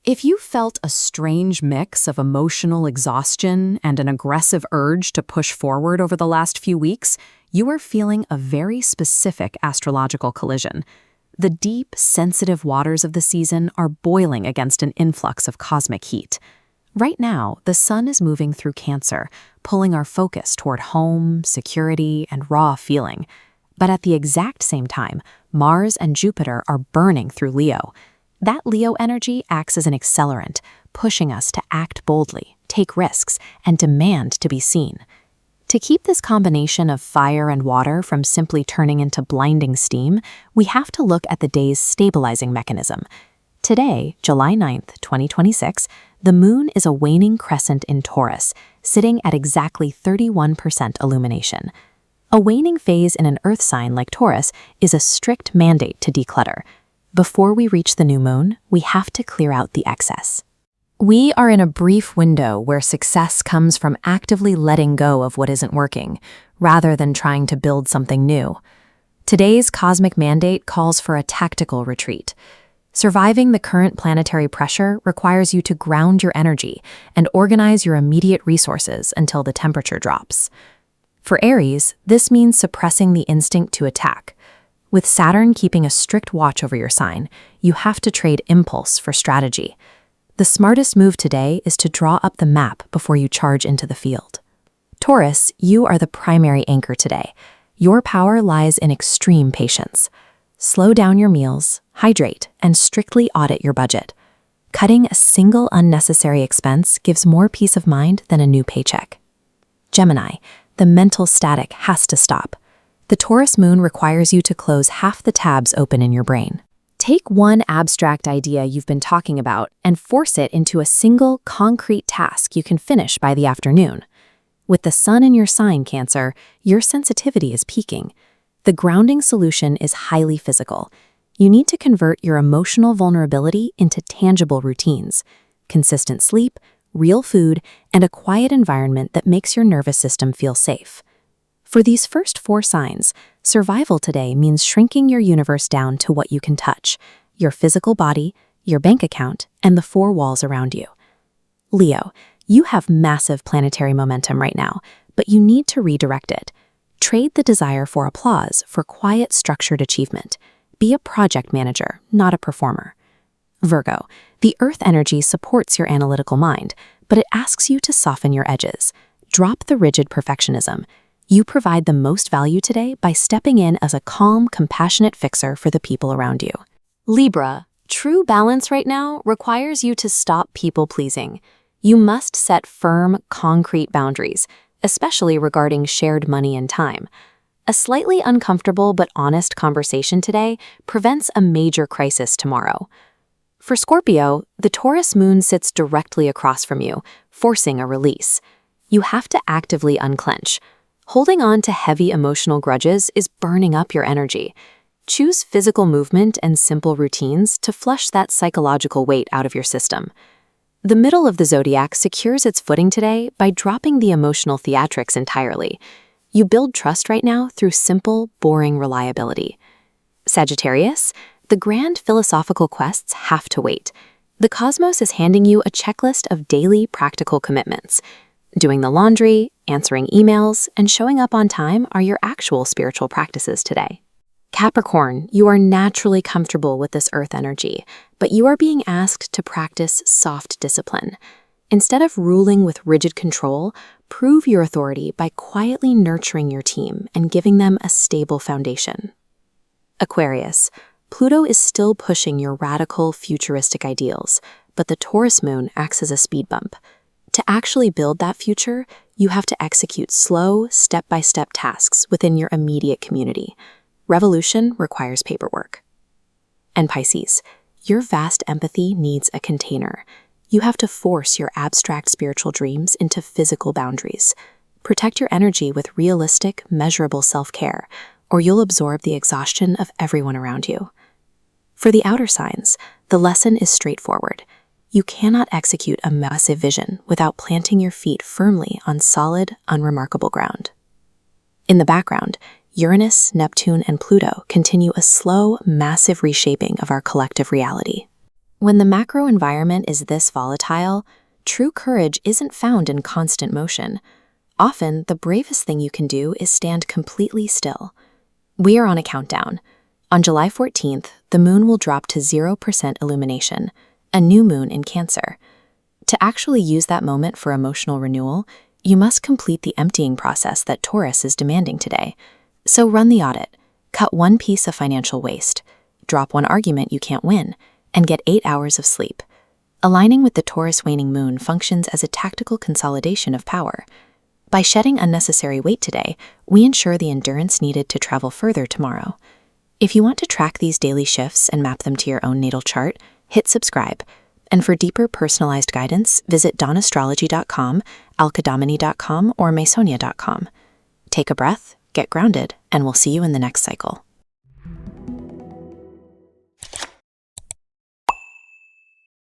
If you felt a strange mix of emotional exhaustion and an aggressive urge to push forward over the last few weeks, you are feeling a very specific astrological collision. The deep, sensitive waters of the season are boiling against an influx of cosmic heat. Right now, the sun is moving through Cancer, pulling our focus toward home, security, and raw feeling. But at the exact same time, Mars and Jupiter are burning through Leo. That Leo energy acts as an accelerant, pushing us to act boldly, take risks, and demand to be seen. To keep this combination of fire and water from simply turning into blinding steam, we have to look at the day's stabilizing mechanism. Today, July 9th, 2026, the moon is a waning crescent in Taurus, sitting at exactly 31% illumination. A waning phase in an earth sign like Taurus is a strict mandate to declutter. Before we reach the new moon, we have to clear out the excess. We are in a brief window where success comes from actively letting go of what isn't working, rather than trying to build something new. Today's cosmic mandate calls for a tactical retreat. Surviving the current planetary pressure requires you to ground your energy and organize your immediate resources until the temperature drops. For Aries, this means suppressing the instinct to attack. With Saturn keeping a strict watch over your sign, you have to trade impulse for strategy. The smartest move today is to draw up the map before you charge into the field. Taurus, you are the primary anchor today. Your power lies in extreme patience. Slow down your meals, hydrate, and strictly audit your budget. Cutting a single unnecessary expense gives more peace of mind than a new paycheck. Gemini, the mental static has to stop. The Taurus moon requires you to close half the tabs open in your brain. Take one abstract idea you've been talking about and force it into a single, concrete task you can finish by the afternoon. With the sun in your sign, Cancer, your sensitivity is peaking. The grounding solution is highly physical. You need to convert your emotional vulnerability into tangible routines: consistent sleep, real food, and a quiet environment that makes your nervous system feel safe. For these first 4 signs, survival today means shrinking your universe down to what you can touch: your physical body, your bank account, and the 4 walls around you. Leo, you have massive planetary momentum right now, but you need to redirect it. Trade the desire for applause for quiet, structured achievement. Be a project manager, not a performer. Virgo, the earth energy supports your analytical mind, but it asks you to soften your edges. Drop the rigid perfectionism. You provide the most value today by stepping in as a calm, compassionate fixer for the people around you. Libra, true balance right now requires you to stop people-pleasing. You must set firm, concrete boundaries, especially regarding shared money and time. A slightly uncomfortable but honest conversation today prevents a major crisis tomorrow. For Scorpio, the Taurus moon sits directly across from you, forcing a release. You have to actively unclench. Holding on to heavy emotional grudges is burning up your energy. Choose physical movement and simple routines to flush that psychological weight out of your system. The middle of the zodiac secures its footing today by dropping the emotional theatrics entirely. You build trust right now through simple, boring reliability. Sagittarius, the grand philosophical quests have to wait. The cosmos is handing you a checklist of daily practical commitments. Doing the laundry, answering emails, and showing up on time are your actual spiritual practices today. Capricorn, you are naturally comfortable with this earth energy, but you are being asked to practice soft discipline. Instead of ruling with rigid control, prove your authority by quietly nurturing your team and giving them a stable foundation. Aquarius, Pluto is still pushing your radical, futuristic ideals, but the Taurus moon acts as a speed bump. To actually build that future, you have to execute slow, step-by-step tasks within your immediate community. Revolution requires paperwork. And Pisces, your vast empathy needs a container. You have to force your abstract spiritual dreams into physical boundaries. Protect your energy with realistic, measurable self-care, or you'll absorb the exhaustion of everyone around you. For the outer signs, the lesson is straightforward. You cannot execute a massive vision without planting your feet firmly on solid, unremarkable ground. In the background, Uranus, Neptune, and Pluto continue a slow, massive reshaping of our collective reality. When the macro environment is this volatile, true courage isn't found in constant motion. Often, the bravest thing you can do is stand completely still. We are on a countdown. On July 14th, the moon will drop to 0% illumination, a new moon in Cancer. To actually use that moment for emotional renewal, you must complete the emptying process that Taurus is demanding today. So run the audit, cut one piece of financial waste, drop one argument you can't win, and get 8 hours of sleep. Aligning with the Taurus waning moon functions as a tactical consolidation of power. By shedding unnecessary weight today, we ensure the endurance needed to travel further tomorrow. If you want to track these daily shifts and map them to your own natal chart, hit subscribe. And for deeper personalized guidance, visit dawn.astrology.com, alkadomini.com, or masonia.com. Take a breath, get grounded, and we'll see you in the next cycle.